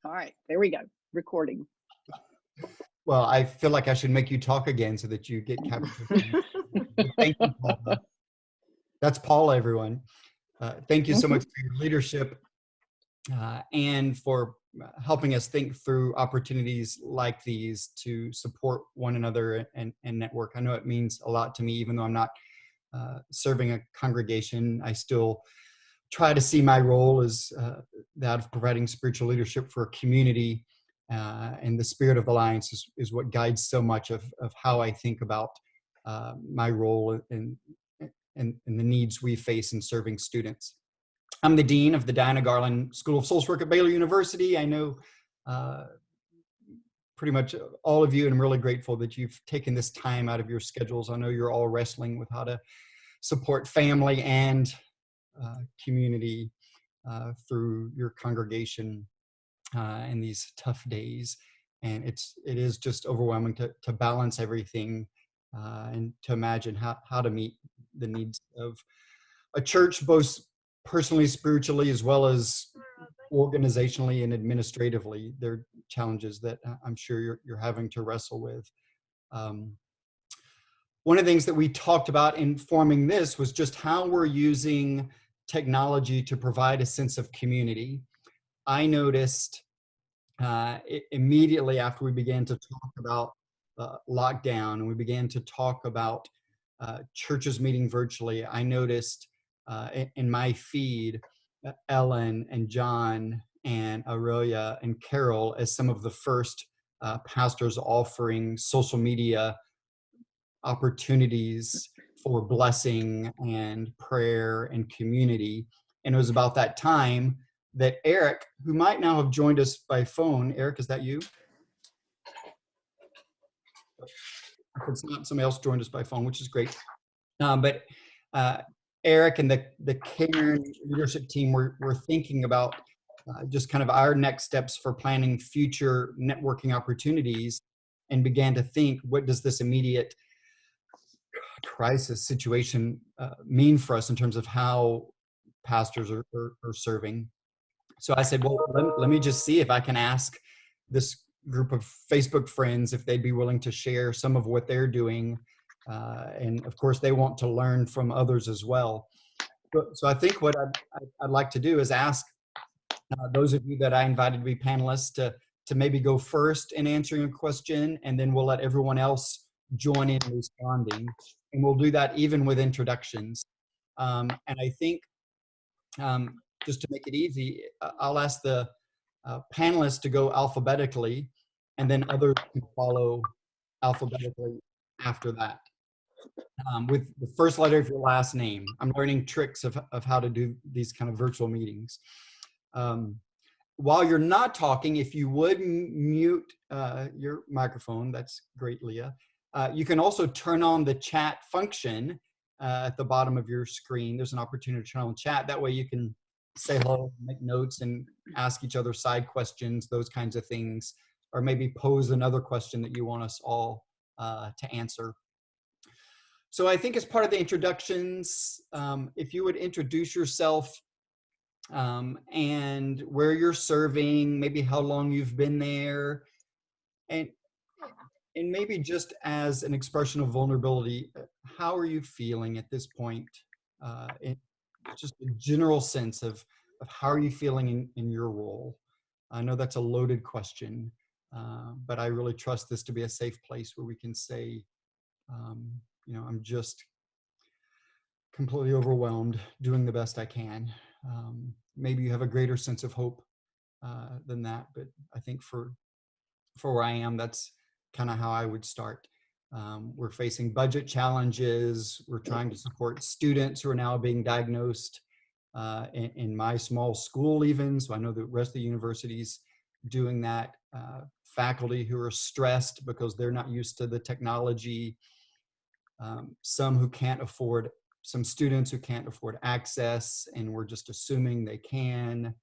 All right, there we go. Recording. Well, I feel like I should make you talk again so that you get captured. Thank you, Paula. That's Paula, everyone. Thank you so much for your leadership and for helping us think through opportunities like these to support one another and network. I know it means a lot to me, even though I'm not serving a congregation. I still try to see my role as that of providing spiritual leadership for a community. And the spirit of Alliance is what guides so much of how I think about my role and the needs we face in serving students. I'm the Dean of the Diana Garland School of Social Work at Baylor University. I know pretty much all of you, and I'm really grateful that you've taken this time out of your schedules. I know you're all wrestling with how to support family and community through your congregation in these tough days. And it is just overwhelming to balance everything and to imagine how to meet the needs of a church, both personally, spiritually, as well as organizationally and administratively. There are challenges that I'm sure you're having to wrestle with. One of the things that we talked about in forming this was just how we're using technology to provide a sense of community. I noticed immediately after we began to talk about lockdown and we began to talk about churches meeting virtually, I noticed in my feed Ellen and John and Aurelia and Carole as some of the first pastors offering social media opportunities for blessing and prayer and community. And it was about that time that Eric, who might now have joined us by phone, Eric, is that you? If it's not, somebody else joined us by phone, which is great. But Eric and the Cairn leadership team were thinking about just kind of our next steps for planning future networking opportunities, and began to think, what does this immediate crisis situation mean for us in terms of how pastors are serving? So I said, well, let me just see if I can ask this group of Facebook friends if they'd be willing to share some of what they're doing. And of course, they want to learn from others as well. So I think what I'd like to do is ask those of you that I invited to be panelists to maybe go first in answering a question, and then we'll let everyone else join in responding. And we'll do that even with introductions. And I think just to make it easy, I'll ask the panelists to go alphabetically, and then others can follow alphabetically after that. With the first letter of your last name. I'm learning tricks of how to do these kind of virtual meetings. While you're not talking, if you would mute your microphone, that's great, Leah. You can also turn on the chat function at the bottom of your screen. There's an opportunity to turn on chat. That way you can say hello, make notes, and ask each other side questions, those kinds of things, or maybe pose another question that you want us all to answer. So I think as part of the introductions, if you would introduce yourself and where you're serving, maybe how long you've been there, and maybe just as an expression of vulnerability, how are you feeling at this point? Just a general sense of how are you feeling in your role? I know that's a loaded question, but I really trust this to be a safe place where we can say, you know, I'm just completely overwhelmed, doing the best I can. Maybe you have a greater sense of hope than that, but I think for where I am, that's kind of how I would start. We're facing budget challenges. We're trying to support students who are now being diagnosed in my small school even, so I know the rest of the university's doing that. Faculty who are stressed because they're not used to the technology. Some students who can't afford access, and we're just assuming they can.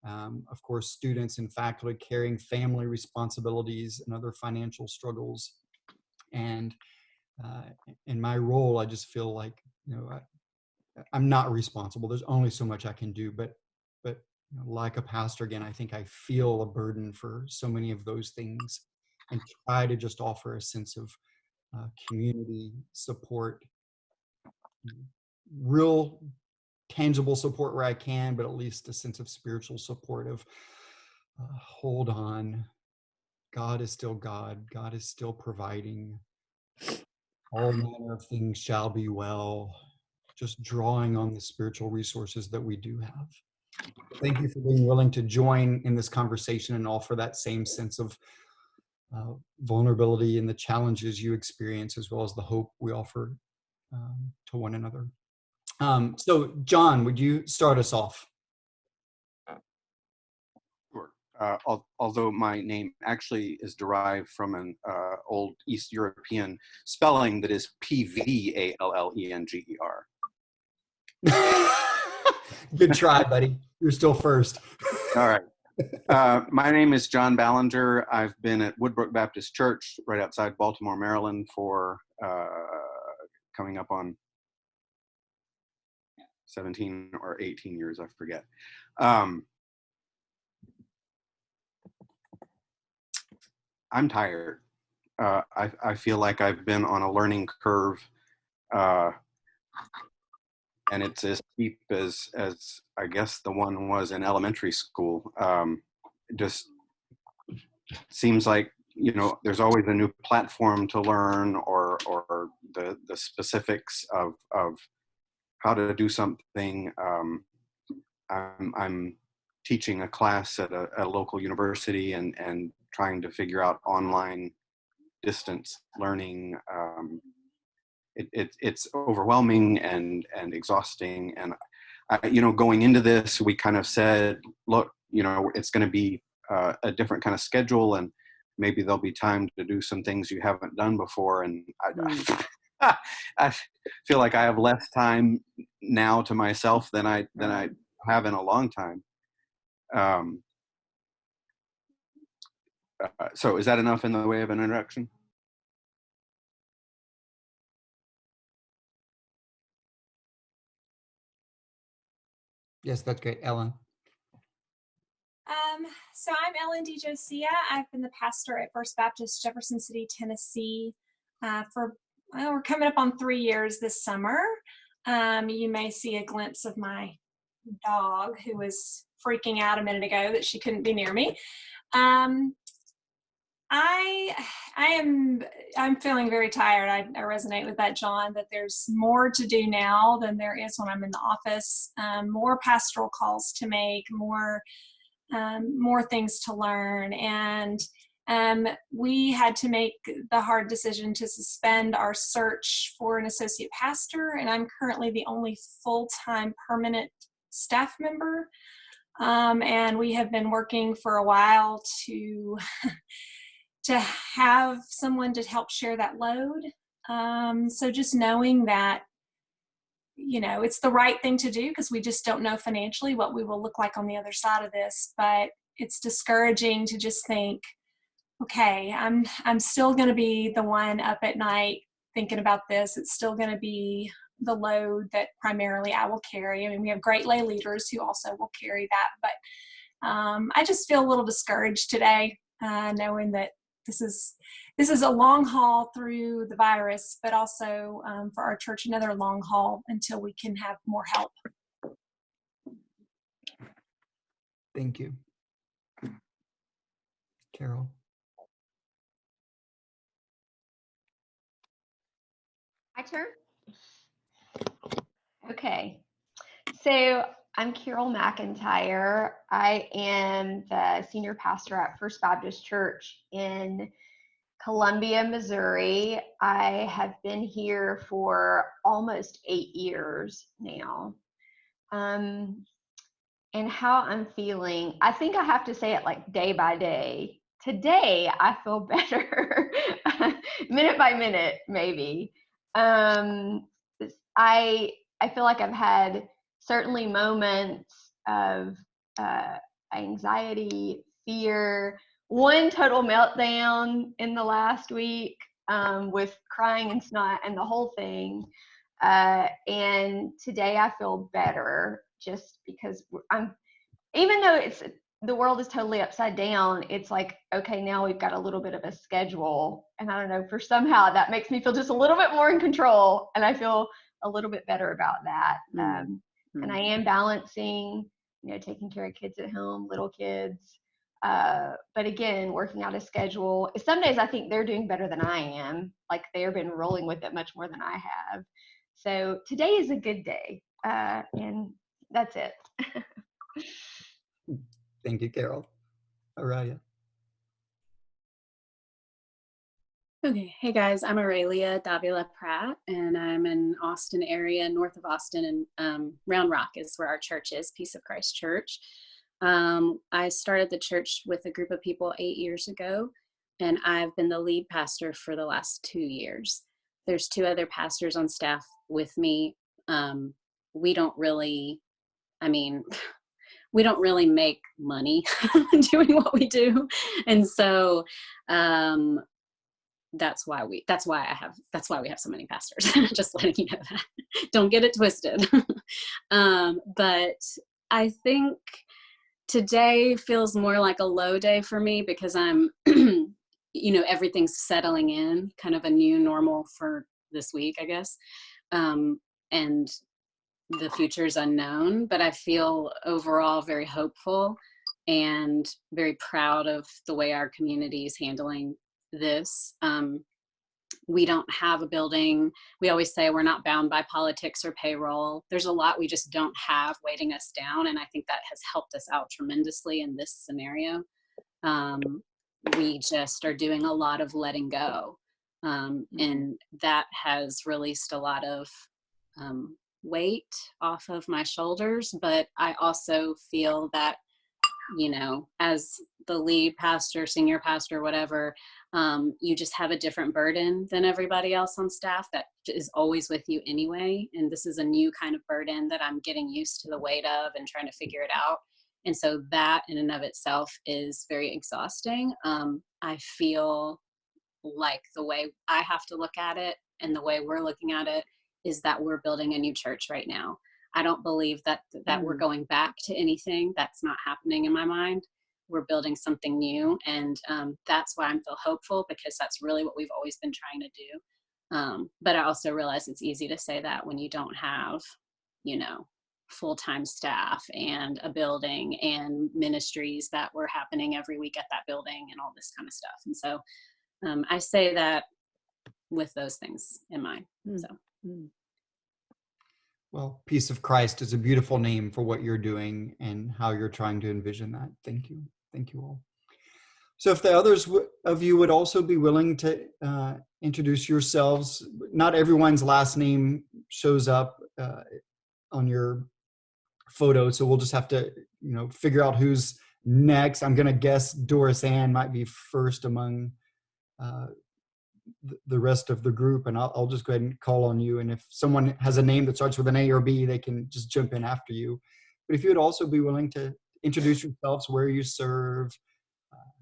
Of course, students and faculty carrying family responsibilities and other financial struggles. And in my role, I just feel like, you know, I'm not responsible. There's only so much I can do, but like a pastor, again, I think I feel a burden for so many of those things, and try to just offer a sense of community support, real tangible support where I can, but at least a sense of spiritual support of hold on, God is still God. God is still providing. All manner of things shall be well. Just drawing on the spiritual resources that we do have. Thank you for being willing to join in this conversation and offer that same sense of vulnerability and the challenges you experience, as well as the hope we offer to one another. So, John, would you start us off? Sure. Although my name actually is derived from an old East European spelling that is Pvallenger. Good try, buddy. You're still first. All right. My name is John Ballenger. I've been at Woodbrook Baptist Church right outside Baltimore, Maryland for coming up on 17 or 18 years, I forget. I'm tired. I feel like I've been on a learning curve, and it's as steep as I guess the one was in elementary school. It just seems like, you know, there's always a new platform to learn, or the specifics of how to do something. I'm teaching a class at a local university and trying to figure out online distance learning. It's overwhelming and exhausting. And you know, going into this, we kind of said, look, you know, it's going to be a different kind of schedule, and maybe there'll be time to do some things you haven't done before. And I feel like I have less time now to myself than I have in a long time. So is that enough in the way of an introduction? Yes, that's great. Ellen. So I'm Ellen DiGiosia. I've been the pastor at First Baptist Jefferson City, Tennessee we're coming up on 3 years this summer. You may see a glimpse of my dog, who was freaking out a minute ago that she couldn't be near me. I'm feeling very tired. I resonate with that, John, that there's more to do now than there is when I'm in the office. More pastoral calls to make, more things to learn. And we had to make the hard decision to suspend our search for an associate pastor. And I'm currently the only full-time permanent staff member. And we have been working for a while to have someone to help share that load. So just knowing that, you know, it's the right thing to do, because we just don't know financially what we will look like on the other side of this. But it's discouraging to just think, okay, I'm still going to be the one up at night thinking about this. It's still going to be the load that primarily I will carry. I mean, we have great lay leaders who also will carry that, but I just feel a little discouraged today, knowing that this is a long haul through the virus, but also for our church, another long haul until we can have more help. Thank you. Carole. My turn? Okay. So I'm Carole McEntyre. I am the senior pastor at First Baptist Church in Columbia, Missouri. I have been here for almost 8 years now. And how I'm feeling, I think I have to say it like day by day. Today, I feel better, minute by minute, maybe. I feel like I've had certainly moments of anxiety, fear, one total meltdown in the last week with crying and snot and the whole thing. And today I feel better, just because even though the world is totally upside down, it's like, okay, now we've got a little bit of a schedule. And I don't know, for somehow that makes me feel just a little bit more in control. And I feel a little bit better about that. And I am balancing, taking care of kids at home, little kids. But again, working out a schedule. Some days I think they're doing better than I am. Like they've been rolling with it much more than I have. So today is a good day. And that's it. Thank you, Carole. Aurelia. Okay, hey guys, I'm Aurelia Davila Pratt, and I'm in Austin area, north of Austin, and Round Rock is where our church is, Peace of Christ Church. I started the church with a group of people 8 years ago, and I've been the lead pastor for the last 2 years. There's 2 other pastors on staff with me. We don't really make money doing what we do, and so that's why we have so many pastors. Just letting you know that. Don't get it twisted. But I think today feels more like a low day for me because I'm, everything's settling in, kind of a new normal for this week, I guess. And the future's unknown, but I feel overall very hopeful and very proud of the way our community is handling this. We don't have a building. We always say we're not bound by politics or payroll. There's a lot we just don't have weighting us down, and I think that has helped us out tremendously in this scenario. We just are doing a lot of letting go, and that has released a lot of weight off of my shoulders. But I also feel that, as the lead pastor, senior pastor, whatever, you just have a different burden than everybody else on staff that is always with you anyway. And this is a new kind of burden that I'm getting used to the weight of and trying to figure it out. And so that in and of itself is very exhausting. I feel like the way I have to look at it and the way we're looking at it is that we're building a new church right now. I don't believe that we're going back to anything. That's not happening in my mind. We're building something new, and that's why I feel hopeful, because that's really what we've always been trying to do. But I also realize it's easy to say that when you don't have, full-time staff and a building and ministries that were happening every week at that building and all this kind of stuff. And so I say that with those things in mind. Well, Peace of Christ is a beautiful name for what you're doing and how you're trying to envision that. Thank you. Thank you all. So if the others of you would also be willing to introduce yourselves. Not everyone's last name shows up on your photo, so we'll just have to, figure out who's next. I'm going to guess Doris Ann might be first among the rest of the group, and I'll just go ahead and call on you. And if someone has a name that starts with an A or B, they can just jump in after you. But if you would also be willing to introduce yourselves, where you serve,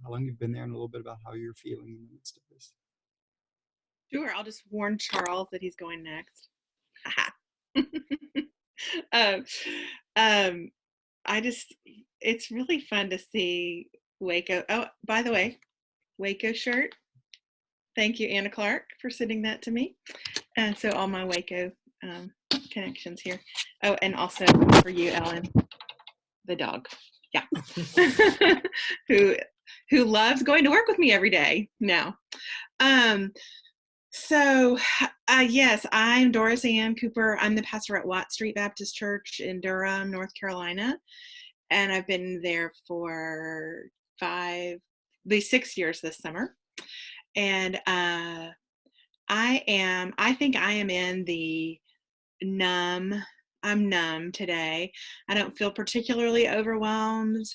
how long you've been there, and a little bit about how you're feeling in the midst of this. Sure, I'll just warn Charles that he's going next. It's really fun to see Waco. Oh, by the way, Waco shirt. Thank you, Anna Clark, for sending that to me. And so all my Waco connections here. Oh, and also for you, Ellen, the dog. Yeah. who loves going to work with me every day now. Yes, I'm Doris Ann Cooper. I'm the pastor at Watt Street Baptist Church in Durham, North Carolina. And I've been there for 6 years this summer. And I think I am in the I'm numb today. I don't feel particularly overwhelmed.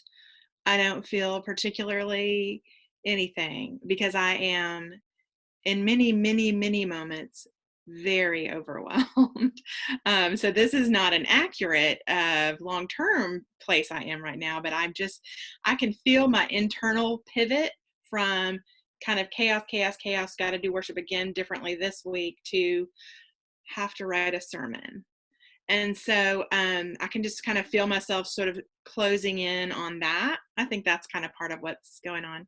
I don't feel particularly anything, because I am in many, many, many moments very overwhelmed. So this is not an accurate long-term place I am right now, but I can feel my internal pivot from kind of chaos, got to do worship again differently this week, to have to write a sermon. And so I can just kind of feel myself sort of closing in on that. I think that's kind of part of what's going on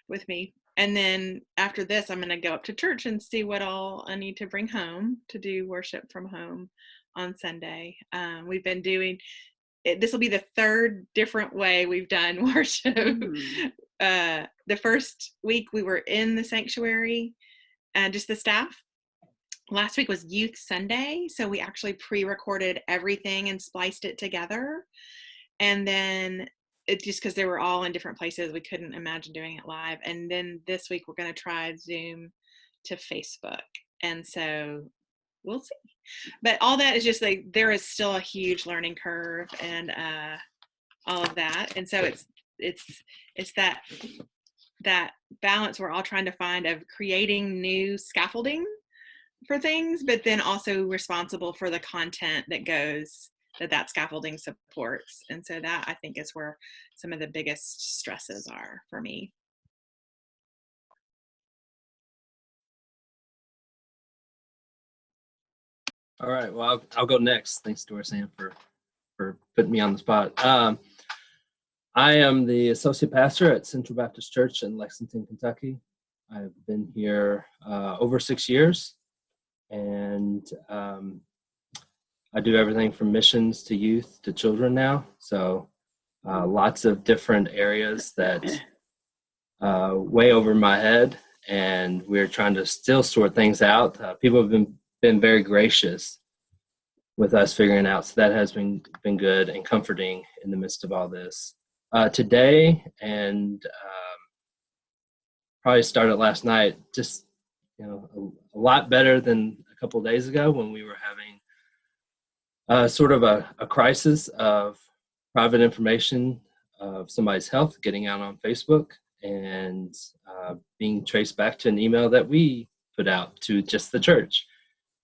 with me. And then after this, I'm going to go up to church and see what all I need to bring home to do worship from home on Sunday. We've been doing it. This will be the third different way we've done worship. The first week we were in the sanctuary, just the staff. Last week was Youth Sunday, so we actually pre-recorded everything and spliced it together. And then it just because they were all in different places, we couldn't imagine doing it live. And then this week we're going to try Zoom to Facebook. And so we'll see. But all that is just like, there is still a huge learning curve and all of that. And so it's that balance we're all trying to find of creating new scaffolding for things, but then also responsible for the content that goes that scaffolding supports. And so that, I think, is where some of the biggest stresses are for me. All right, well, I'll go next. Thanks, Doris Ann, for putting me on the spot. I am the associate pastor at Central Baptist Church in Lexington, Kentucky. I've been here over 6 years, and I do everything from missions to youth to children now. So lots of different areas that way over my head, and we're trying to still sort things out. People have been very gracious with us figuring out, so that has been good and comforting in the midst of all this. Today, and probably started last night, just a lot better than a couple of days ago when we were having sort of a crisis of private information of somebody's health getting out on Facebook and being traced back to an email that we put out to just the church.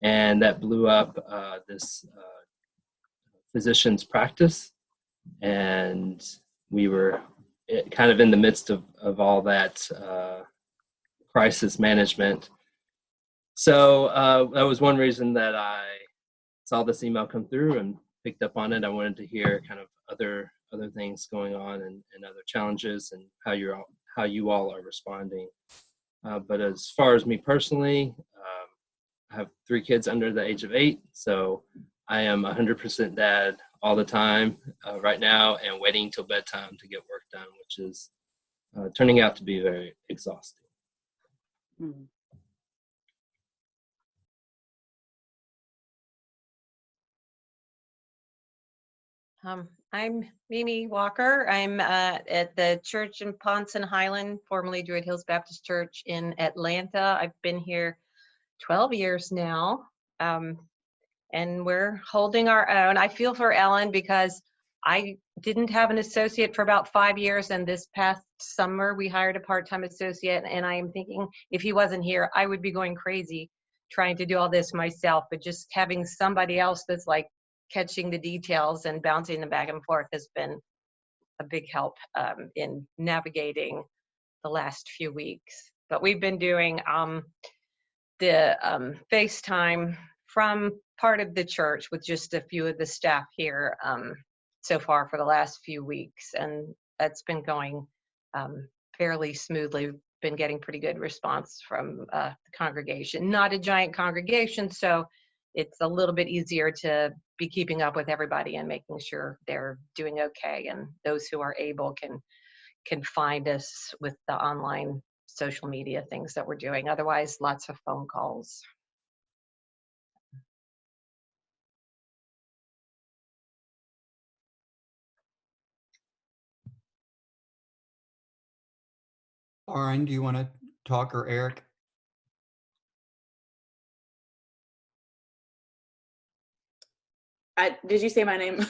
And that blew up this physician's practice. And we were kind of in the midst of all that crisis management. So that was one reason that I saw this email come through and picked up on it. I wanted to hear kind of other things going on and other challenges and how you all are responding. But as far as me personally, I have 3 kids under the age of 8, so I am 100% dad all the time right now, and waiting till bedtime to get work done, which is turning out to be very exhausting. Mm-hmm. I'm Mimi Walker. I'm at the church in Ponson Highland, formerly Druid Hills Baptist Church in Atlanta. I've been here 12 years now, and we're holding our own. I feel for Ellen because I didn't have an associate for about 5 years, and this past summer we hired a part-time associate, and I am thinking if he wasn't here, I would be going crazy trying to do all this myself, but just having somebody else that's like catching the details and bouncing them back and forth has been a big help in navigating the last few weeks. But we've been doing the FaceTime from part of the church with just a few of the staff here so far for the last few weeks, and that's been going fairly smoothly. We've been getting pretty good response from the congregation. Not a giant congregation, so it's a little bit easier to be keeping up with everybody and making sure they're doing okay, and those who are able can find us with the online social media things that we're doing. Otherwise, lots of phone calls. Lauren, do you want to talk, or Eric? Did you say my name?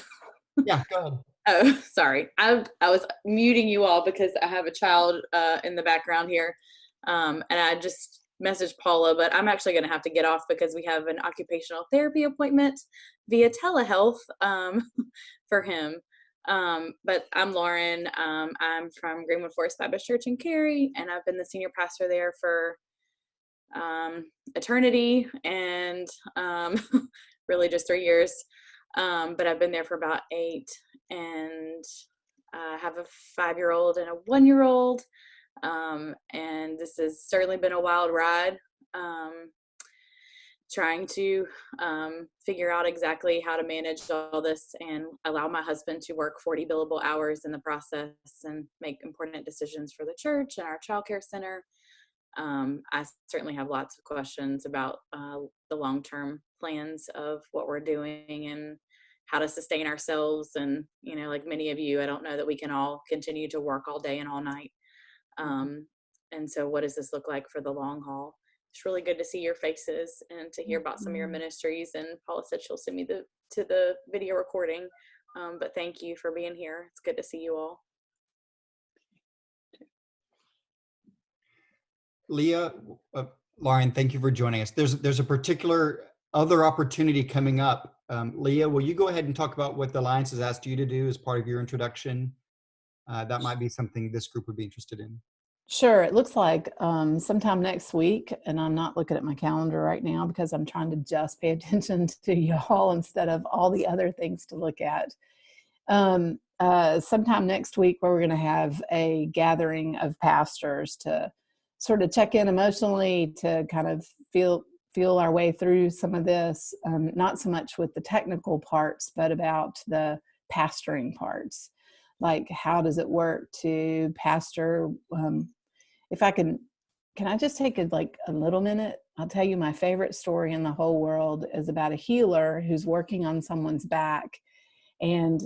Yeah, go ahead. Oh, sorry. I was muting you all because I have a child in the background here. And I just messaged Paula, but I'm actually going to have to get off because we have an occupational therapy appointment via telehealth for him. But I'm Lauren. I'm from Greenwood Forest Baptist Church in Cary, and I've been the senior pastor there for eternity and really just 3 years. but I've been there for about 8, and I have a 5-year-old and a 1-year-old, and this has certainly been a wild ride. Trying to figure out exactly how to manage all this and allow my husband to work 40 billable hours in the process and make important decisions for the church and our childcare center. I certainly have lots of questions about the long-term plans of what we're doing and how to sustain ourselves. And, you know, like many of you, I don't know that we can all continue to work all day and all night. And so what does this look like for the long haul? It's really good to see your faces and to hear about some of your ministries. And Paula said she'll send me to the video recording. But thank you for being here. It's good to see you all. Leah, Lauren, thank you for joining us. There's a particular other opportunity coming up. Leah, will you go ahead and talk about what the Alliance has asked you to do as part of your introduction? That might be something this group would be interested in. Sure. It looks like sometime next week, and I'm not looking at my calendar right now because I'm trying to just pay attention to y'all instead of all the other things to look at. Sometime next week, where we're going to have a gathering of pastors to sort of check in emotionally, to kind of feel our way through some of this, not so much with the technical parts, but about the pastoring parts. Like, how does it work to pastor? If I can I just take a little minute? I'll tell you my favorite story in the whole world is about a healer who's working on someone's back and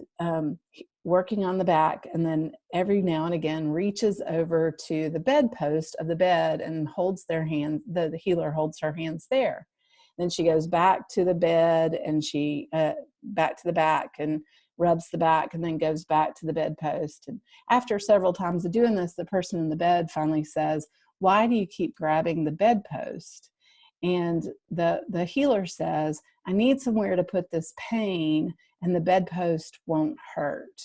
working on the back, and then every now and again reaches over to the bedpost of the bed and holds their hand. The healer holds her hands there. Then she goes back to the bed and she back to the back and rubs the back, and then goes back to the bedpost. And after several times of doing this, the person in the bed finally says, "Why do you keep grabbing the bedpost?" And the healer says, "I need somewhere to put this pain, and the bedpost won't hurt."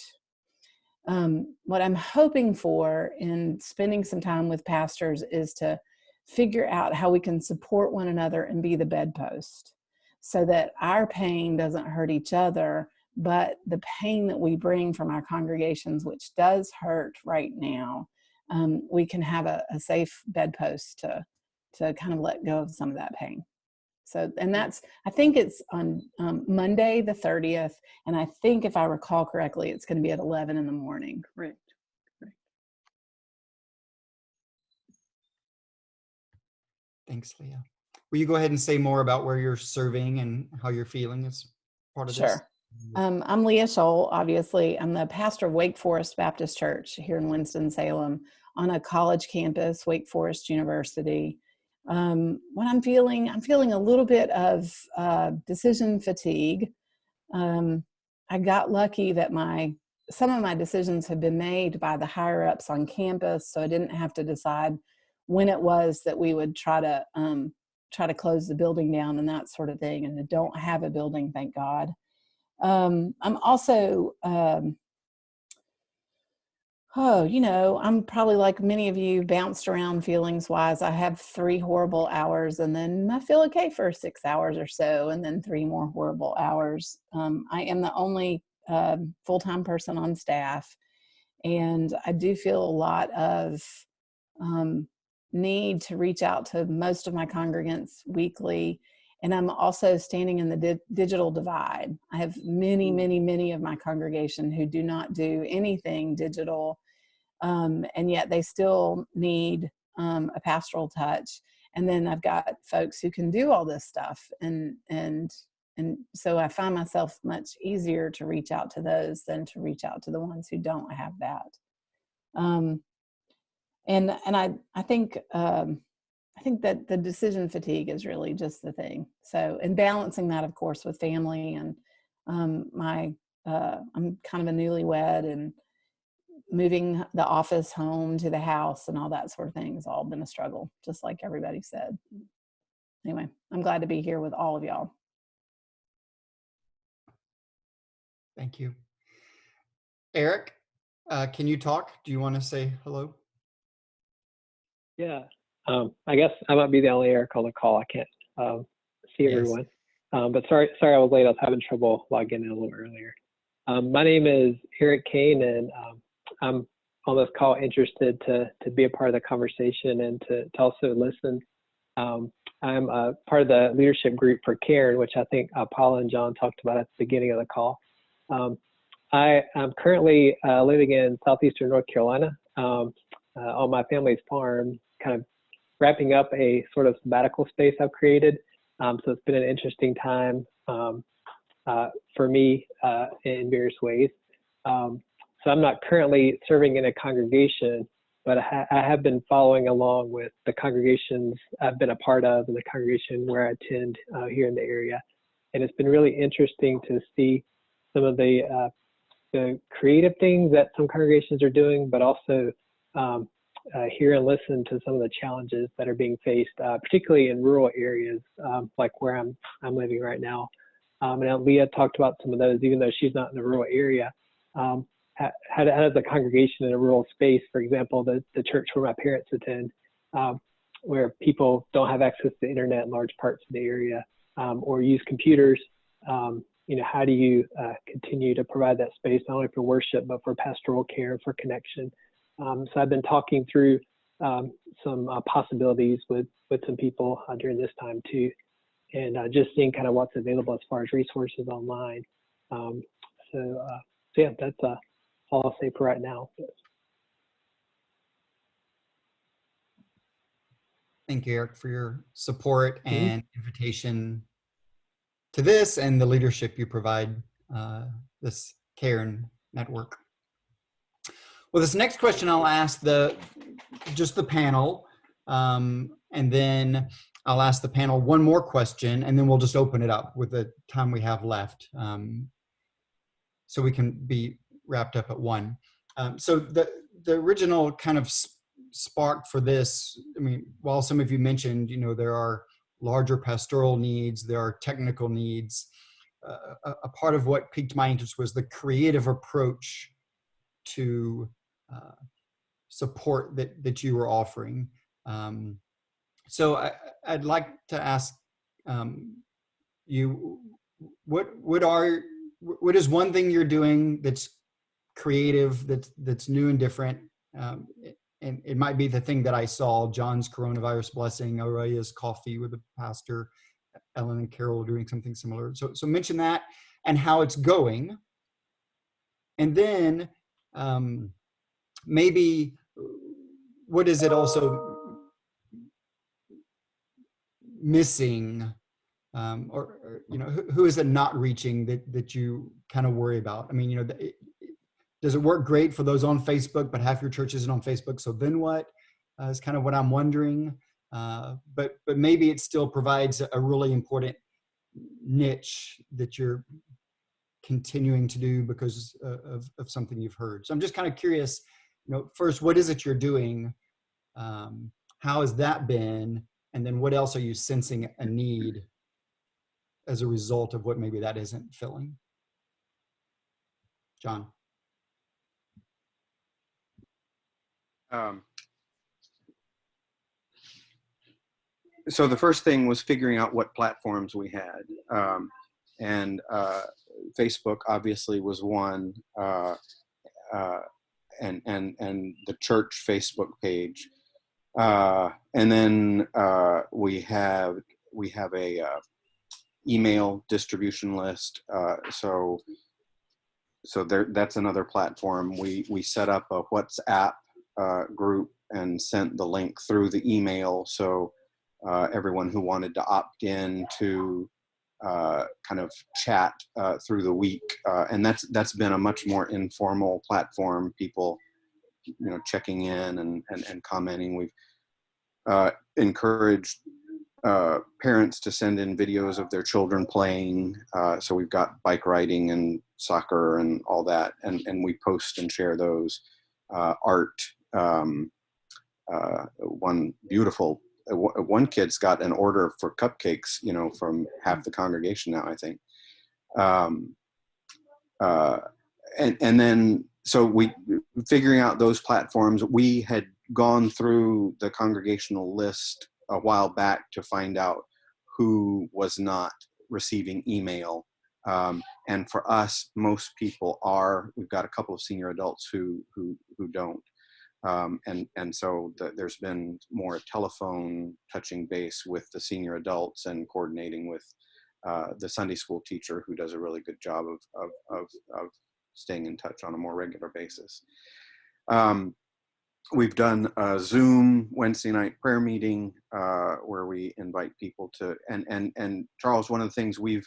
What I'm hoping for in spending some time with pastors is to figure out how we can support one another and be the bedpost, so that our pain doesn't hurt each other, but the pain that we bring from our congregations, which does hurt right now, we can have a safe bedpost to kind of let go of some of that pain. So, and I think it's on Monday the 30th, and I think if I recall correctly, it's going to be at 11 in the morning. Correct. Thanks, Leah. Will you go ahead and say more about where you're serving and how you're feeling as part of this? Sure. I'm Leah Scholl, obviously. I'm the pastor of Wake Forest Baptist Church here in Winston-Salem on a college campus, Wake Forest University. What I'm feeling a little bit of decision fatigue. I got lucky that some of my decisions had been made by the higher ups on campus, so I didn't have to decide when it was that we would try to close the building down and that sort of thing. And I don't have a building, thank God. I'm also, I'm probably like many of you, bounced around feelings wise. I have 3 horrible hours, and then I feel okay for 6 hours or so, and then 3 more horrible hours. I am the only full-time person on staff, and I do feel a lot of need to reach out to most of my congregants weekly. And I'm also standing in the digital divide. I have many, many, many of my congregation who do not do anything digital, and yet they still need a pastoral touch. And then I've got folks who can do all this stuff, and so I find myself much easier to reach out to those than to reach out to the ones who don't have that. And I think that the decision fatigue is really just the thing. So, and balancing that, of course, with family and I'm kind of a newlywed, and moving the office home to the house and all that sort of thing has all been a struggle, just like everybody said. Anyway, I'm glad to be here with all of y'all. Thank you. Eric, can you talk? Do you want to say hello? Yeah. I guess I might be the only Eric on the call. I can't see everyone. But sorry I was late. I was having trouble logging in a little earlier. My name is Eric Kane, and I'm on this call interested to be a part of the conversation and to also listen. I'm a part of the leadership group for Cairn, which I think Paula and John talked about at the beginning of the call. I am currently living in southeastern North Carolina on my family's farm, kind of wrapping up a sort of sabbatical space I've created. So it's been an interesting time for me in various ways. So I'm not currently serving in a congregation, but I have been following along with the congregations I've been a part of and the congregation where I attend here in the area. And it's been really interesting to see some of the creative things that some congregations are doing, but also hear and listen to some of the challenges that are being faced, particularly in rural areas like where I'm living right now. And Leah talked about some of those, even though she's not in a rural area. How does a congregation in a rural space, for example, the church where my parents attend, where people don't have access to the internet in large parts of the area, or use computers, how do you continue to provide that space not only for worship but for pastoral care, for connection? So I've been talking through some possibilities with some people during this time too, and just seeing kind of what's available as far as resources online. So yeah, that's all I'll say for right now. Thank you, Eric, for your support and invitation to this and the leadership you provide this Cairn network. Well, this next question I'll ask just the panel, and then I'll ask the panel one more question, and then we'll just open it up with the time we have left, so we can be wrapped up at 1. So the original kind of spark for this, I mean, while some of you mentioned, there are larger pastoral needs, there are technical needs, a part of what piqued my interest was the creative approach to support that you were offering. So I'd like to ask you, what is one thing you're doing that's creative, that's new and different? And it might be the thing that I saw, John's coronavirus blessing, Aurelia's coffee with the pastor, Ellen and Carole doing something similar. So mention that and how it's going. And then maybe what is it also missing, or who is it not reaching that you kind of worry about? I mean, does it work great for those on Facebook, but half your church isn't on Facebook? So then what is kind of what I'm wondering. But maybe it still provides a really important niche that you're continuing to do because of something you've heard. So I'm just kind of curious, first, what is it you're doing? How has that been? And then what else are you sensing a need as a result of what maybe that isn't filling? John. So the first thing was figuring out what platforms we had. And Facebook obviously was one, and the church Facebook page. And then we have a email distribution list. So that's another platform. We set up a WhatsApp group and sent the link through the email. So everyone who wanted to opt in to kind of chat through the week, and that's been a much more informal platform. People, checking in and commenting. We've encouraged parents to send in videos of their children playing. So we've got bike riding and soccer and all that, and we post and share those. Art. One kid's got an order for cupcakes, from half the congregation now, I think. And then, so we figuring out those platforms. We had gone through the congregational list a while back to find out who was not receiving email. And for us, most people are. We've got a couple of senior adults who don't. And so there's been more telephone touching base with the senior adults and coordinating with the Sunday school teacher, who does a really good job of staying in touch on a more regular basis. We've done a Zoom Wednesday night prayer meeting where we invite people to, and Charles, one of the things we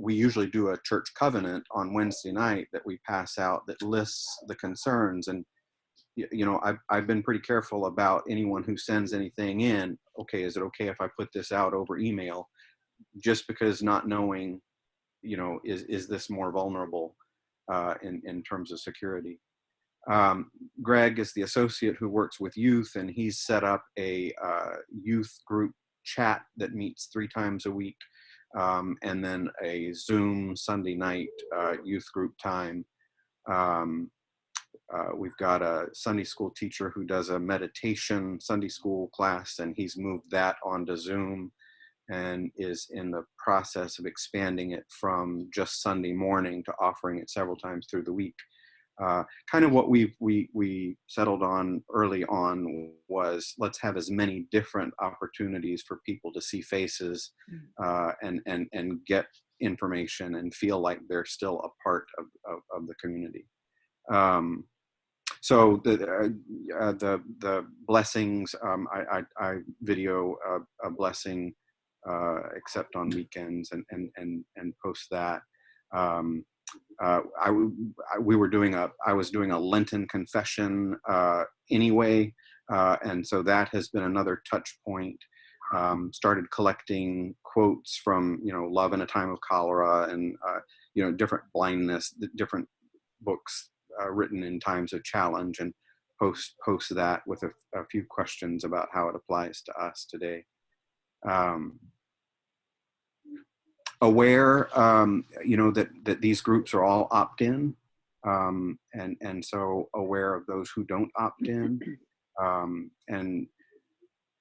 usually do a church covenant on Wednesday night that we pass out that lists the concerns. And, I've been pretty careful about anyone who sends anything in. Okay, is it okay if I put this out over email? Just because not knowing, is this more vulnerable in terms of security? Greg is the associate who works with youth, and he's set up a youth group chat that meets 3 times a week, and then a Zoom Sunday night youth group time. We've got a Sunday school teacher who does a meditation Sunday school class, and he's moved that onto Zoom and is in the process of expanding it from just Sunday morning to offering it several times through the week. Kind of what we settled on early on was, let's have as many different opportunities for people to see faces and get information and feel like they're still a part of the community. So the blessings, I video a blessing except on weekends and post that. I was doing a Lenten confession anyway, and so that has been another touch point. Started collecting quotes from Love in a Time of Cholera and different blindness, different books written in times of challenge, and post that with a few questions about how it applies to us today. Aware, that these groups are all opt-in, and so aware of those who don't opt in, and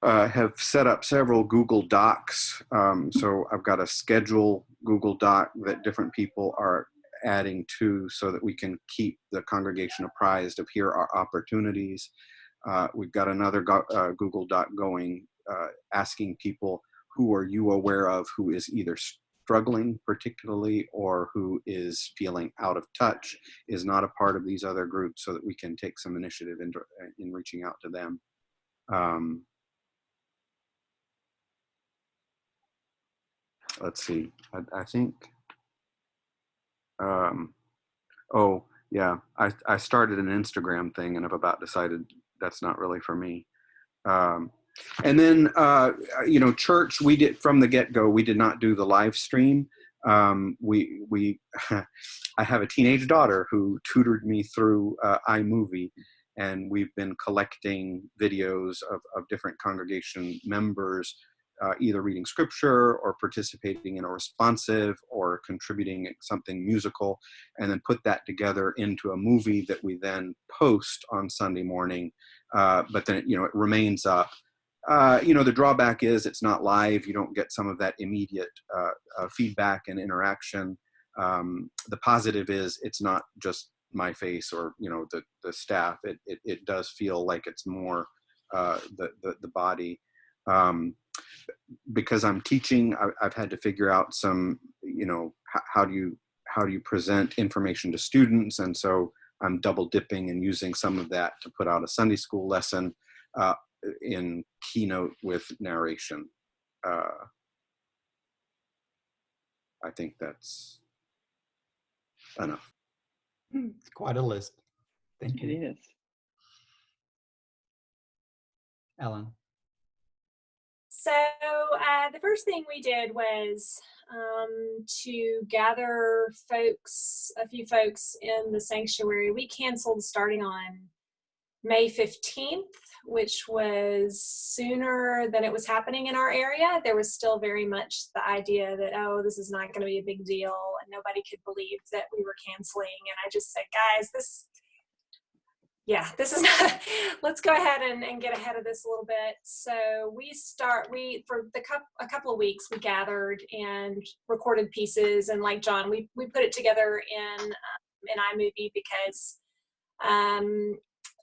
have set up several Google Docs. So I've got a schedule Google Doc that different people are adding to, so that we can keep the congregation apprised of here are opportunities. We've got another Google Doc going, asking people, who are you aware of who is either struggling particularly or who is feeling out of touch, is not a part of these other groups, so that we can take some initiative in reaching out to them. Let's see, I think, oh yeah, I started an Instagram thing and I've about decided that's not really for me. And then, church, we did from the get-go, we did not do the live stream. I have a teenage daughter who tutored me through iMovie, and we've been collecting videos of different congregation members, either reading scripture or participating in a responsive or contributing something musical, and then put that together into a movie that we then post on Sunday morning. But then, it remains up. The drawback is it's not live. You don't get some of that immediate feedback and interaction. The positive is it's not just my face or, the staff. It does feel like it's more the body. Because I'm teaching, I've had to figure out some, how do you present information to students? And so I'm double dipping and using some of that to put out a Sunday school lesson in Keynote with narration. I think that's enough. It's quite a list. Thank you. It is. Ellen. So the first thing we did was to gather a few folks in the sanctuary. We canceled starting on May 15th, which was sooner than it was happening in our area. There was still very much the idea that, oh, this is not going to be a big deal, and nobody could believe that we were canceling. And I just said, guys, yeah, this is not, let's go ahead and get ahead of this a little bit. So for a couple of weeks, we gathered and recorded pieces, and like John, we put it together in iMovie because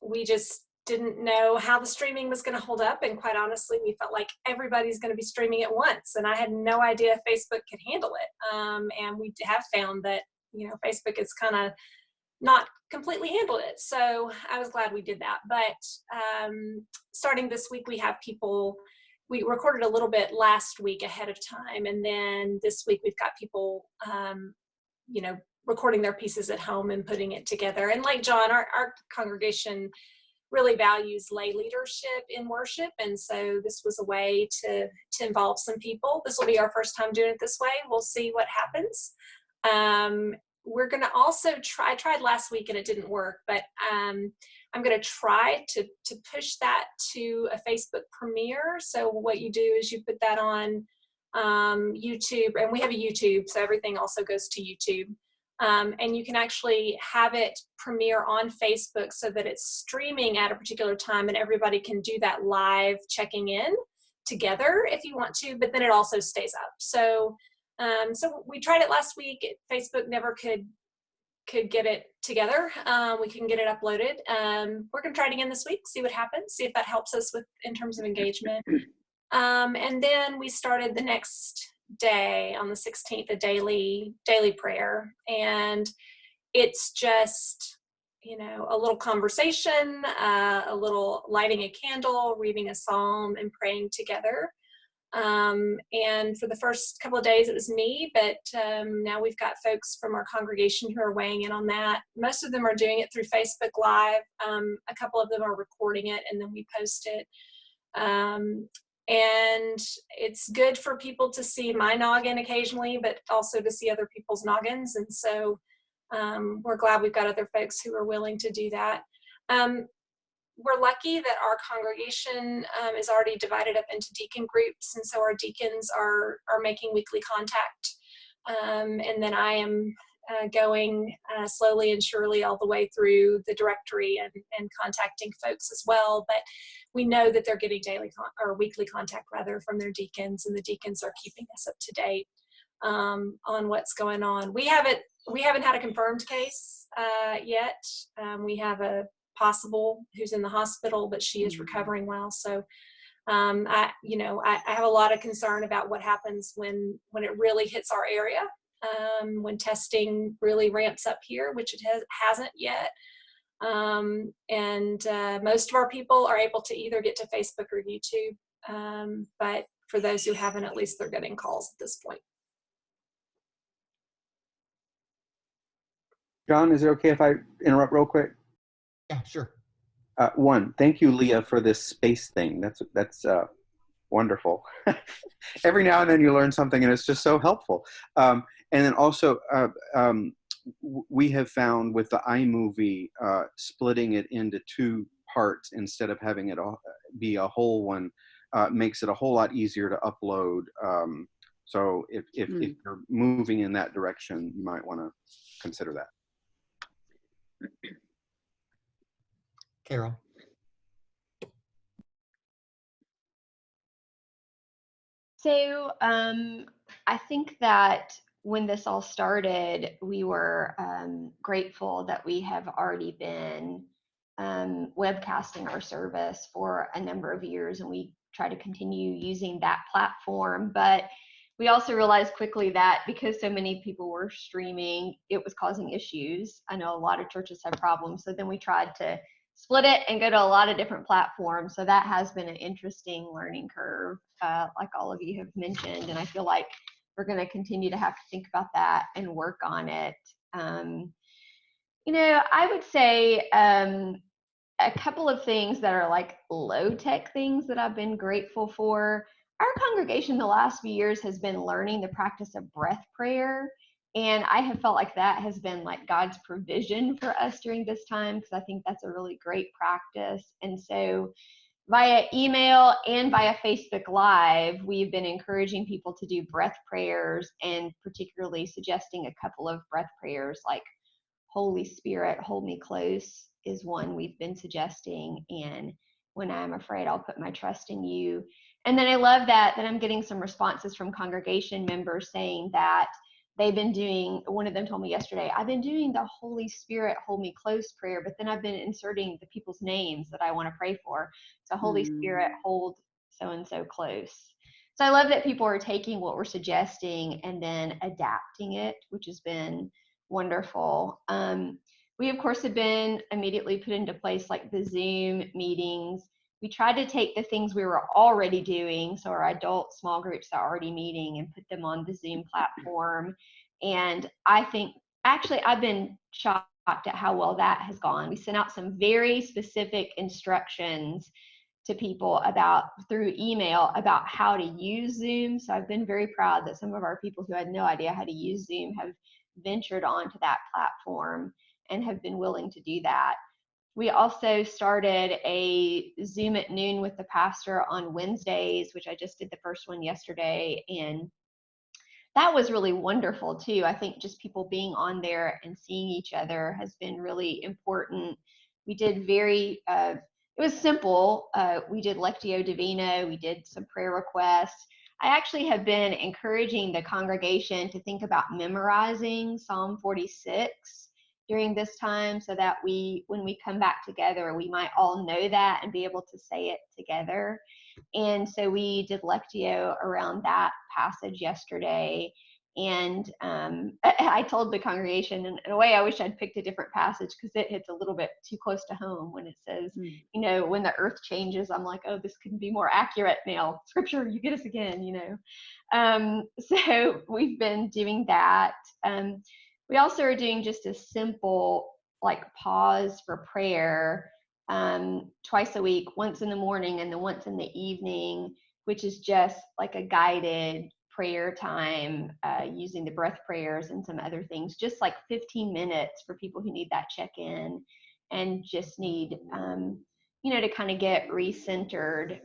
we just didn't know how the streaming was going to hold up, and quite honestly, we felt like everybody's going to be streaming at once, and I had no idea if Facebook could handle it. And we have found that Facebook is kind of not completely handled it. So I was glad we did that. But starting this week, we recorded a little bit last week ahead of time. And then this week we've got people, recording their pieces at home and putting it together. And like John, our congregation really values lay leadership in worship. And so this was a way to involve some people. This will be our first time doing it this way. We'll see what happens. We're going to also I tried last week and it didn't work, but I'm going to try to push that to a Facebook premiere. So what you do is you put that on YouTube, and we have a YouTube, so everything also goes to YouTube. And you can actually have it premiere on Facebook so that it's streaming at a particular time, and everybody can do that live checking in together if you want to, but then it also stays up. So we tried it last week. Facebook never could get it together. We couldn't get it uploaded. We're going to try it again this week, see what happens, see if that helps us in terms of engagement. And then we started the next day on the 16th, a daily prayer. And it's just, a little conversation, a little lighting a candle, reading a psalm, and praying together. And for the first couple of days it was me, but now we've got folks from our congregation who are weighing in on that. Most of them are doing it through Facebook Live. A couple of them are recording it and then we post it. And it's good for people to see my noggin occasionally, but also to see other people's noggins. And so we're glad we've got other folks who are willing to do that. We're lucky that our congregation is already divided up into deacon groups, and so our deacons are making weekly contact. And then I am going slowly and surely all the way through the directory and contacting folks as well. But we know that they're getting weekly contact rather from their deacons, and the deacons are keeping us up to date on what's going on. We haven't had a confirmed case yet. We have a possible who's in the hospital, but she is recovering well. So I have a lot of concern about what happens when it really hits our area, when testing really ramps up here, which it hasn't yet. And most of our people are able to either get to Facebook or YouTube. But for those who haven't, at least they're getting calls at this point. John, is it okay if I interrupt real quick? Yeah, sure. One, thank you, Leah, for this space thing. That's wonderful. Every now and then you learn something, and it's just so helpful. And then also, we have found with the iMovie, splitting it into two parts instead of having it be a whole one makes it a whole lot easier to upload. So if you're moving in that direction, you might want to consider that. Carole. So I think that when this all started, we were grateful that we have already been webcasting our service for a number of years, and we try to continue using that platform. But we also realized quickly that because so many people were streaming, it was causing issues. I know a lot of churches have problems. So then we tried to split it and go to a lot of different platforms. So that has been an interesting learning curve, like all of you have mentioned. And I feel like we're going to continue to have to think about that and work on it. I would say a couple of things that are like low tech things that I've been grateful for. Our congregation the last few years has been learning the practice of breath prayer. And I have felt like that has been like God's provision for us during this time, because I think that's a really great practice. And so via email and via Facebook Live, we've been encouraging people to do breath prayers, and particularly suggesting a couple of breath prayers like Holy Spirit, hold me close is one we've been suggesting. And when I'm afraid, I'll put my trust in you. And then I love that I'm getting some responses from congregation members saying that they've been doing, one of them told me yesterday, I've been doing the Holy Spirit hold me close prayer, but then I've been inserting the people's names that I want to pray for. So Holy Spirit, hold so-and-so close. So I love that people are taking what we're suggesting and then adapting it, which has been wonderful. We, of course, have been immediately put into place like the Zoom meetings. We tried to take the things we were already doing, so our adult small groups are already meeting, and put them on the Zoom platform. And I think, actually, I've been shocked at how well that has gone. We sent out some very specific instructions to people through email about how to use Zoom. So I've been very proud that some of our people who had no idea how to use Zoom have ventured onto that platform and have been willing to do that. We also started a Zoom at noon with the pastor on Wednesdays, which I just did the first one yesterday. And that was really wonderful too. I think just people being on there and seeing each other has been really important. We did it was simple. We did Lectio Divina. We did some prayer requests. I actually have been encouraging the congregation to think about memorizing Psalm 46 during this time, so that when we come back together, we might all know that and be able to say it together. And so we did Lectio around that passage yesterday. And I told the congregation, in a way, I wish I'd picked a different passage, because it hits a little bit too close to home when it says, you know, when the earth changes. I'm like, oh, this couldn't be more accurate now. Scripture, you get us again, you know. So we've been doing that. We also are doing just a simple like pause for prayer twice a week, once in the morning and then once in the evening, which is just like a guided prayer time using the breath prayers and some other things, just like 15 minutes for people who need that check-in and just need, you know, to kind of get recentered.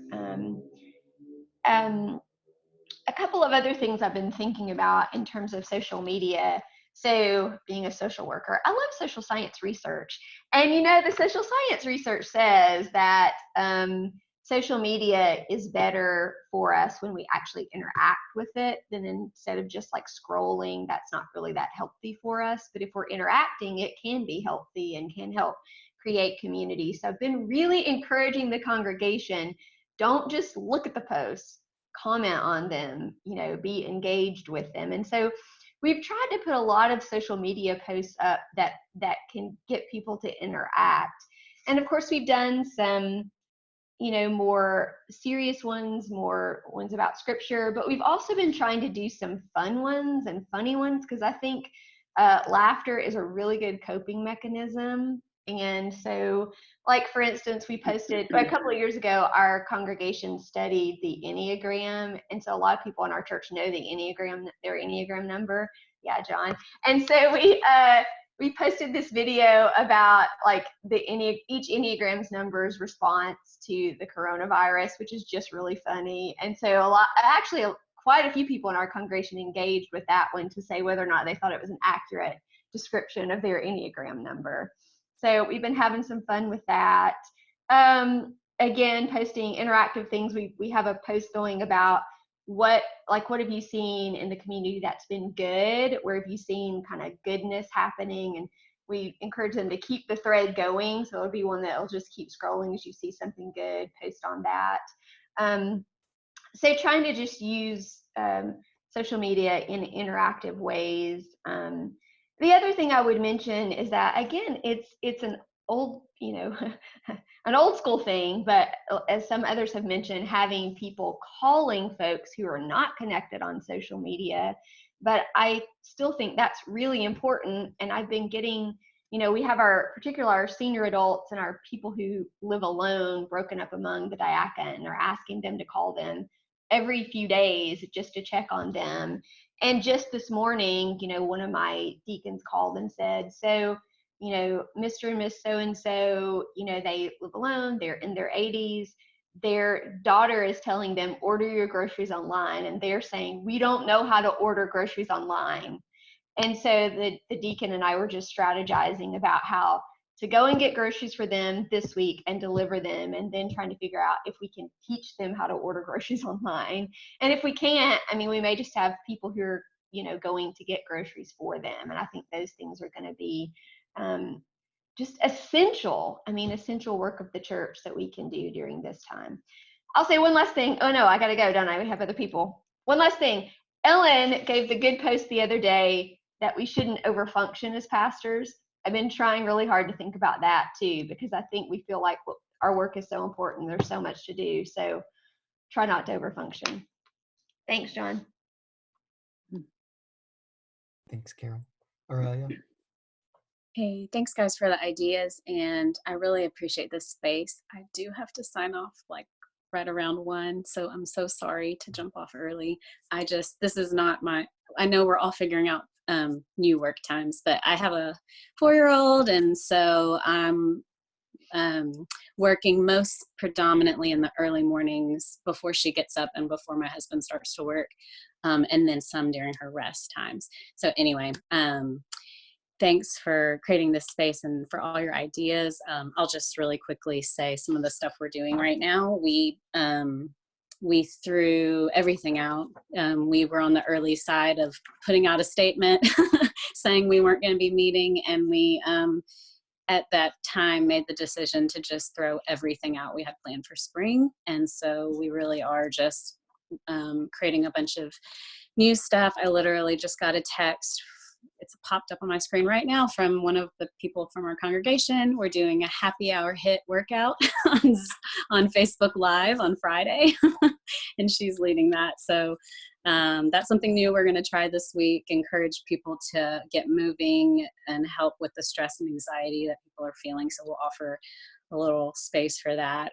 A couple of other things I've been thinking about in terms of social media. So being a social worker, I love social science research. And, you know, the social science research says that social media is better for us when we actually interact with it, than instead of just like scrolling. That's not really that healthy for us. But if we're interacting, it can be healthy and can help create community. So I've been really encouraging the congregation, don't just look at the posts, comment on them, you know, be engaged with them. And so we've tried to put a lot of social media posts up that can get people to interact. And of course, we've done some, you know, more serious ones, more ones about scripture, but we've also been trying to do some fun ones and funny ones, because I think laughter is a really good coping mechanism. And so, like, for instance, we posted a couple of years ago, our congregation studied the Enneagram. And so a lot of people in our church know the Enneagram, their Enneagram number. Yeah, John. And so we posted this video about like each Enneagram's number's response to the coronavirus, which is just really funny. And so quite a few people in our congregation engaged with that one to say whether or not they thought it was an accurate description of their Enneagram number. So we've been having some fun with that. Again, posting interactive things. We have a post going about what have you seen in the community that's been good? Where have you seen kind of goodness happening? And we encourage them to keep the thread going. So it'll be one that'll just keep scrolling as you see something good, post on that. So trying to just use social media in interactive ways. The other thing I would mention is that, again, it's an old, you know, an old school thing, but as some others have mentioned, having people calling folks who are not connected on social media. But I still think that's really important. And I've been getting, you know, we have particularly our senior adults and our people who live alone broken up among the diaconate, are asking them to call them every few days just to check on them. And just this morning, you know, one of my deacons called and said, so, you know, Mr. and Miss so-and-so, you know, they live alone, they're in their 80s. Their daughter is telling them, order your groceries online. And they're saying, we don't know how to order groceries online. And so the deacon and I were just strategizing about how to go and get groceries for them this week and deliver them, and then trying to figure out if we can teach them how to order groceries online. And if we can't, I mean, we may just have people who are, going to get groceries for them. And I think those things are going to be just essential work of the church that we can do during this time. I'll say one last thing. Oh no, I got to go, don't I? We have other people. One last thing. Ellen gave the good post the other day that we shouldn't overfunction as pastors. I've been trying really hard to think about that too, because I think we feel like our work is so important. There's so much to do. So try not to overfunction. Thanks, John. Thanks, Carol. Aurelia? Hey, thanks guys for the ideas, and I really appreciate this space. I do have to sign off like right around 1, so I'm so sorry to jump off early. This is not I know we're all figuring out new work times, but I have a 4-year-old, and so I'm working most predominantly in the early mornings before she gets up and before my husband starts to work, and then some during her rest times. So anyway, thanks for creating this space and for all your ideas. I'll just really quickly say some of the stuff we're doing right now. We threw everything out. We were on the early side of putting out a statement saying we weren't going to be meeting, and we at that time made the decision to just throw everything out we had planned for spring. And so we really are just creating a bunch of new stuff. I literally just got a text. It's popped up on my screen right now from one of the people from our congregation. We're doing a happy hour HIIT workout on Facebook Live on Friday, and she's leading that. So that's something new we're going to try this week, encourage people to get moving and help with the stress and anxiety that people are feeling. So we'll offer a little space for that.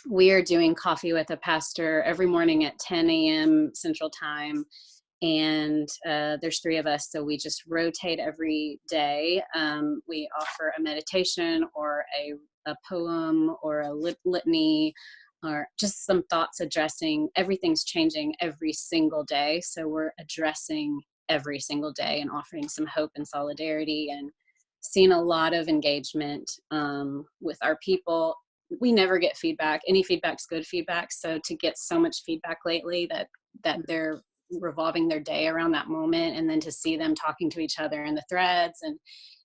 We are doing coffee with a pastor every morning at 10 a.m. Central Time. And there's 3 of us, so we just rotate every day. We offer a meditation or a poem or a litany, or just some thoughts addressing everything's changing every single day. So we're addressing every single day and offering some hope and solidarity, and seeing a lot of engagement with our people. We never get feedback. Any feedback's good feedback. So to get so much feedback lately that they're revolving their day around that moment, and then to see them talking to each other in the threads, and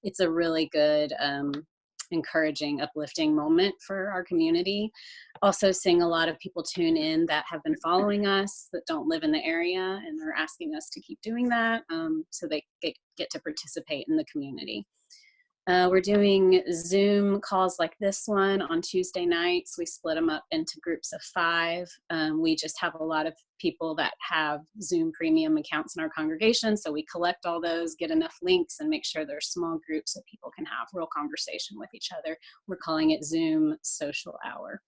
it's a really good encouraging, uplifting moment for our community. Also seeing a lot of people tune in that have been following us that don't live in the area, and they're asking us to keep doing that, so they get to participate in the community. We're doing Zoom calls like this one on Tuesday nights. We split them up into groups of 5. We just have a lot of people that have Zoom premium accounts in our congregation. So we collect all those, get enough links, and make sure they're small groups so people can have real conversation with each other. We're calling it Zoom Social Hour.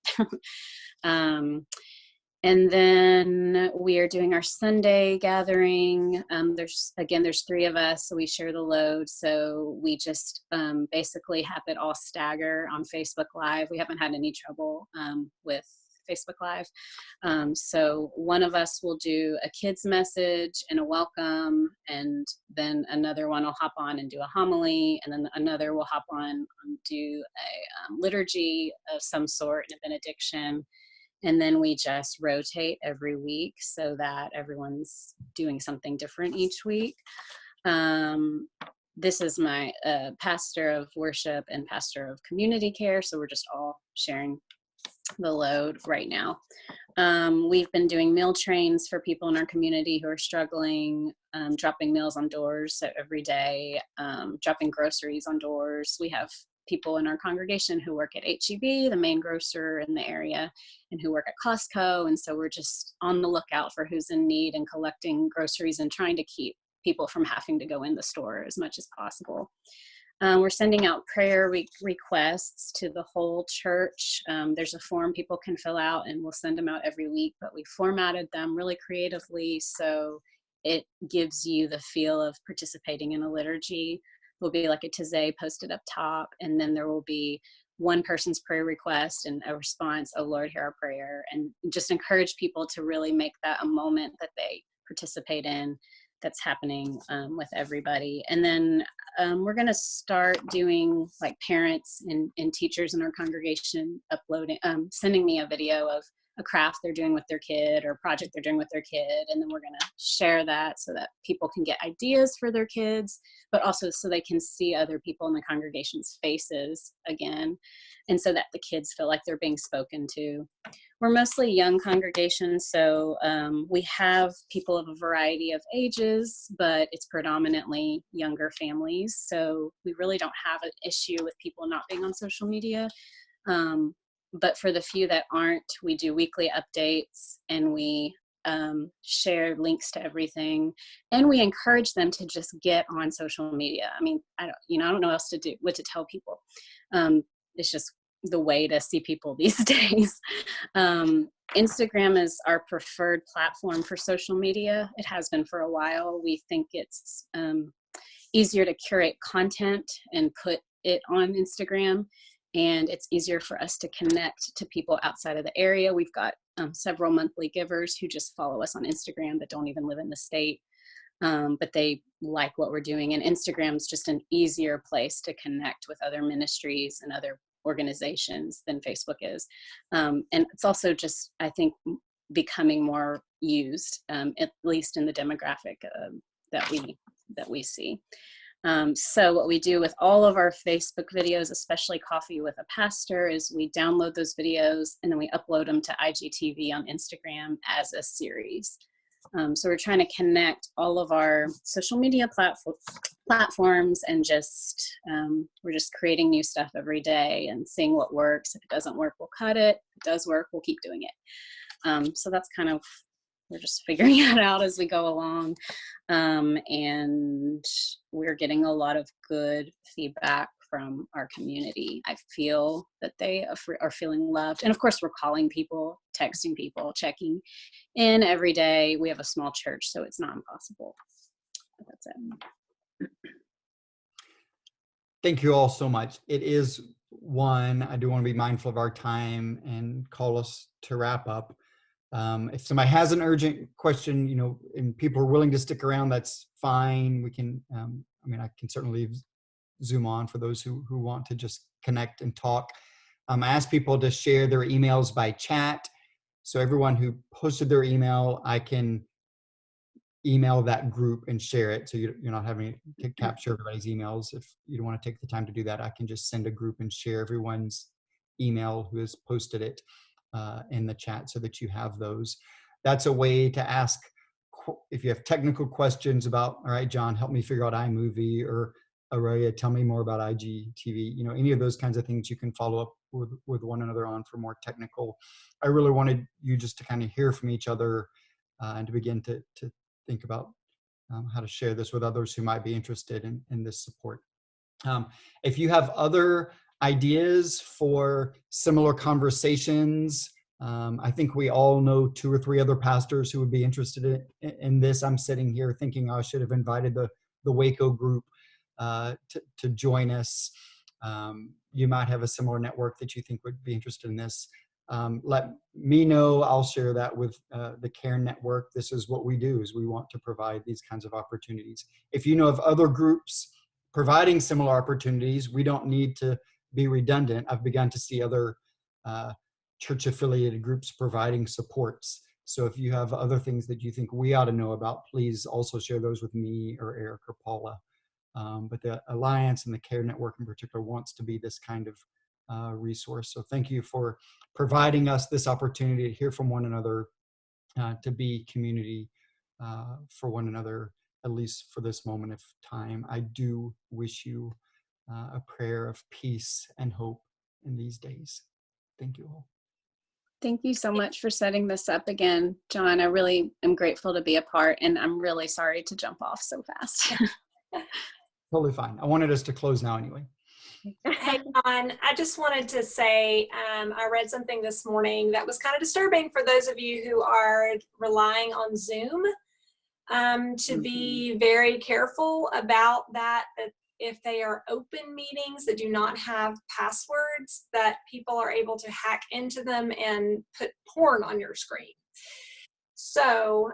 And then we are doing our Sunday gathering. There's 3 of us, so we share the load. So we just basically have it all stagger on Facebook Live. We haven't had any trouble with Facebook Live. So one of us will do a kid's message and a welcome, and then another one will hop on and do a homily, and then another will hop on and do a liturgy of some sort and a benediction. And then we just rotate every week so that everyone's doing something different each week. This is my pastor of worship and pastor of community care, so we're just all sharing the load right now. We've been doing meal trains for people in our community who are struggling, dropping meals on doors every day, dropping groceries on doors. We have people in our congregation who work at H-E-B, the main grocer in the area, and who work at Costco. And so we're just on the lookout for who's in need and collecting groceries and trying to keep people from having to go in the store as much as possible. We're sending out prayer requests to the whole church. There's a form people can fill out, and we'll send them out every week, but we formatted them really creatively so it gives you the feel of participating in a liturgy. There'll be like a Tizay posted up top, and then there will be one person's prayer request and a response, "Oh Lord, hear our prayer," and just encourage people to really make that a moment that they participate in. that's happening with everybody. And then we're going to start doing, like, parents and teachers in our congregation uploading, sending me a video of a craft they're doing with their kid or a project they're doing with their kid. And then we're going to share that so that people can get ideas for their kids, but also so they can see other people in the congregation's faces again, and so that the kids feel like they're being spoken to. We're mostly young congregations, so we have people of a variety of ages, but it's predominantly younger families. So we really don't have an issue with people not being on social media. But for the few that aren't, we do weekly updates, and we share links to everything, and we encourage them to just get on social media. I mean, I don't know what to tell people. It's just the way to see people these days. Instagram is our preferred platform for social media. It has been for a while. We think it's easier to curate content and put it on Instagram, and it's easier for us to connect to people outside of the area. We've got several monthly givers who just follow us on Instagram that don't even live in the state, but they like what we're doing. And Instagram's just an easier place to connect with other ministries and other organizations than Facebook is. And it's also just, I think, becoming more used, at least in the demographic that we see. So what we do with all of our Facebook videos, especially Coffee with a Pastor, is we download those videos and then we upload them to IGTV on Instagram as a series. So we're trying to connect all of our social media platforms, and just we're just creating new stuff every day and seeing what works. If it doesn't work, we'll cut it. If it does work, we'll keep doing it. So that's kind of, we're just figuring it out as we go along. And we're getting a lot of good feedback from our community. I feel that they are feeling loved. And of course, we're calling people, texting people, checking in every day. We have a small church, so it's not impossible. But that's it. Thank you all so much. It is one, I do want to be mindful of our time and call us to wrap up. If somebody has an urgent question, and people are willing to stick around, that's fine. We can, I can certainly leave Zoom on for those who want to just connect and talk. I asked people to share their emails by chat. So everyone who posted their email, I can email that group and share it. So you're not having to capture everybody's emails. If you don't want to take the time to do that, I can just send a group and share everyone's email who has posted it in the chat so that you have those. That's a way to ask if you have technical questions about, all right, John, help me figure out iMovie, or Aurelia, tell me more about IGTV. Any of those kinds of things you can follow up with one another on for more technical. I really wanted you just to kind of hear from each other and to begin to think about how to share this with others who might be interested in this support. If you have other ideas for similar conversations, I think we all know 2 or 3 other pastors who would be interested in this. I'm sitting here thinking I should have invited the Waco group to join us. You might have a similar network that you think would be interested in this. Let me know. I'll share that with the CARE network. This is what we do, is we want to provide these kinds of opportunities. If you know of other groups providing similar opportunities, we don't need to be redundant. I've begun to see other church affiliated groups providing supports. So if you have other things that you think we ought to know about, please also share those with me or Eric or Paula. But the Alliance and the CARE network in particular wants to be this kind of resource. So thank you for providing us this opportunity to hear from one another, to be community for one another, at least for this moment of time. I do wish you a prayer of peace and hope in these days. Thank you all. Thank you so much for setting this up again, John. I really am grateful to be a part, and I'm really sorry to jump off so fast. Totally fine. I wanted us to close now anyway. Hey, John, I just wanted to say, I read something this morning that was kind of disturbing for those of you who are relying on Zoom, to be very careful about that if they are open meetings that do not have passwords, that people are able to hack into them and put porn on your screen. So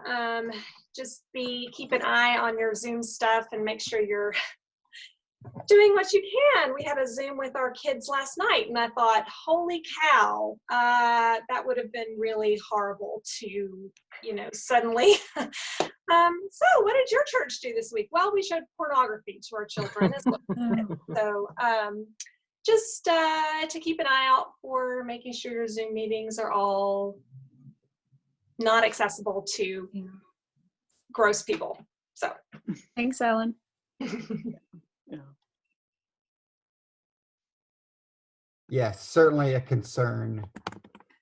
just keep an eye on your Zoom stuff and make sure you're doing what you can. We had a Zoom with our kids last night, and I thought, holy cow, that would have been really horrible to, suddenly. So what did your church do this week? Well, we showed pornography to our children. So just to keep an eye out for making sure your Zoom meetings are all not accessible to gross people. So Thanks, Ellen. Yes, certainly a concern.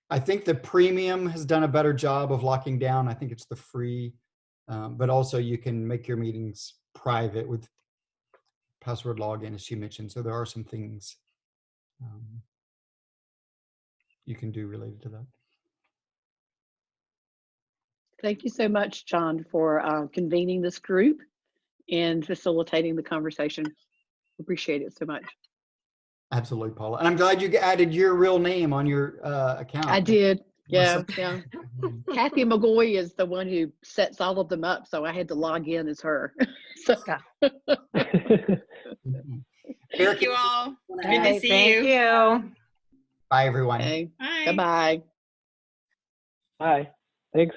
I think the premium has done a better job of locking down. I think it's the free, but also you can make your meetings private with password login, as she mentioned. So there are some things you can do related to that. Thank you so much, John, for convening this group and facilitating the conversation. Appreciate it so much. Absolutely, Paula. And I'm glad you added your real name on your account. I did. Yeah. Kathy McGoy is the one who sets all of them up, so I had to log in as her. Thank you all. Good to see you. Thank you. Bye, everyone. Okay. Bye. Goodbye. Bye. Thanks.